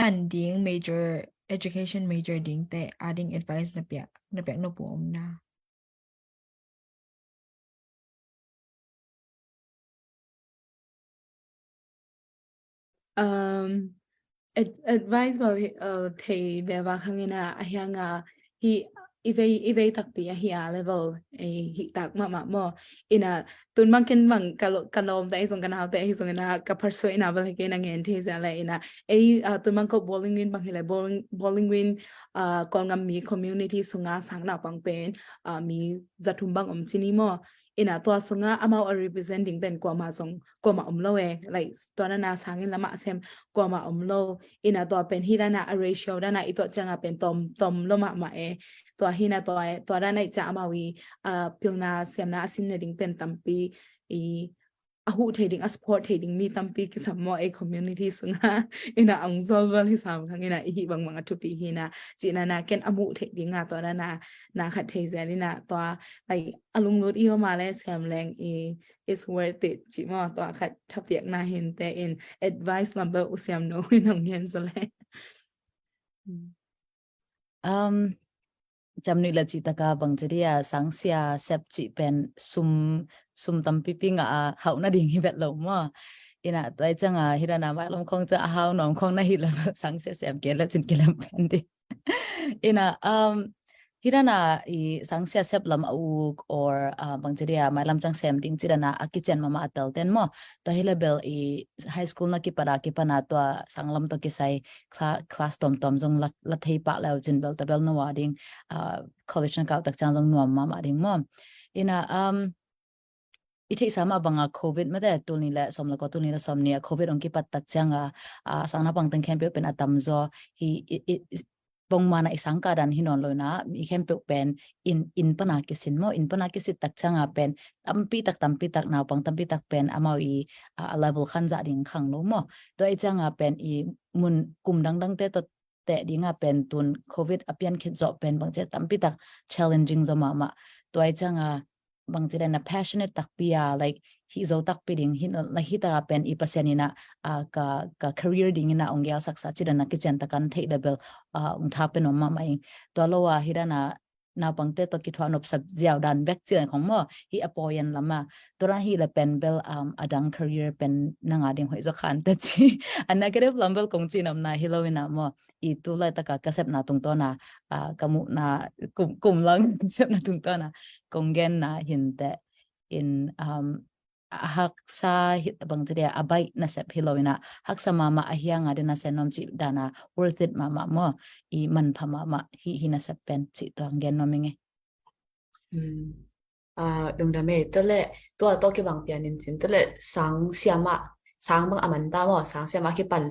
man ding major education major ding te adding advice na pia no po na advice bảo thầy về và khang ina ahanga hi ivei takpi ahia level hi tak ma mo ina tun mangkin mang kalom ta isong kana ta isong ina ka perso ina bal ke na ngen the za la ina tun mang ko bowling win bang hila bowling win kol ngam mi community sunga sang na pang pen mi zathum bang chini mo ina to sunga amao representing ben ko ma song ko ma loe like to na sangin lama sem ko ma lo ina to pen hirana a ratio dana ito changa pen tom lo ma to hina to dana cha ma wi pilna semna asin ne ding pen tampi ahu thading a support thading mi tampi ki sammo community sunga ina ang zolwal hi sam khang ina hi bang mang atu pi hina china na ken amu thading nga to na khat thei zelina to like alung lot i ma le sam leng is worth it chi mo to khat thap tiak na hin te in advice number usiam no in ang yen so le jamni la chi taka bang cheria sangsia sep chi pen sum tampi pinga hauna ding hi vet lo mo ina toy changa hirana ma lom khong cha hau nom khong na hi la sangsia sep ke la chin kelam pen di ina hirana I sangsia sep lam au or bang cheria ma lam chang sem ding chirana a kitchen mama atal ten mo to hi level high school na ki para ki pana to sanglam to ki sai class tom jong la thei pa la jin bel tabel no wading college na ka tak chang jong nuam ma ding mo ina ithei sama banga covid ma da tulni la somla ko tulni la somnia covid ong ki pat tak changa sangna bang tang khem pe pen atam zo hi bong mana isang karan hinon loina mi khem pe pen in pana ki sin mo in pana ki sit tak changa pen tampi tak naw pang tampi tak pen amau a level khan za ding khang lo mo to I changa pen mun kum dang te to te dinga pen tun covid apian khit zo pen bang che tampi tak challenging zo ma to I changa bang che na passionate tak pia like hi zo tak piding hin la hi ta pen I pasenina ka career ding ina ongya saksa chirana kitchen takan thei level ung tha pen ma mai to lowa hirana na pangte to ki thwan op sab jiaw dan back chian khong mo hi apoyan lama tora hi la pen bel adang career pen nanga ding hoi zo khan ta chi a negative lambel kong chi nam na hilowina mo I tu la ta ka sep na tung to na kamu na kum lang sep na tung to na konggen na hinte in haksa bang jeria abai na sep hilowina haksa mama ahianga dena senom chi dana worth it mama mo I man phama ma hi na sep pen chi to ngen no minge đồng đam mê tức là tôi cái bằng tiền nên chính tức là sáng xem mà sáng bằng Amanda mà sáng xem mà cái bản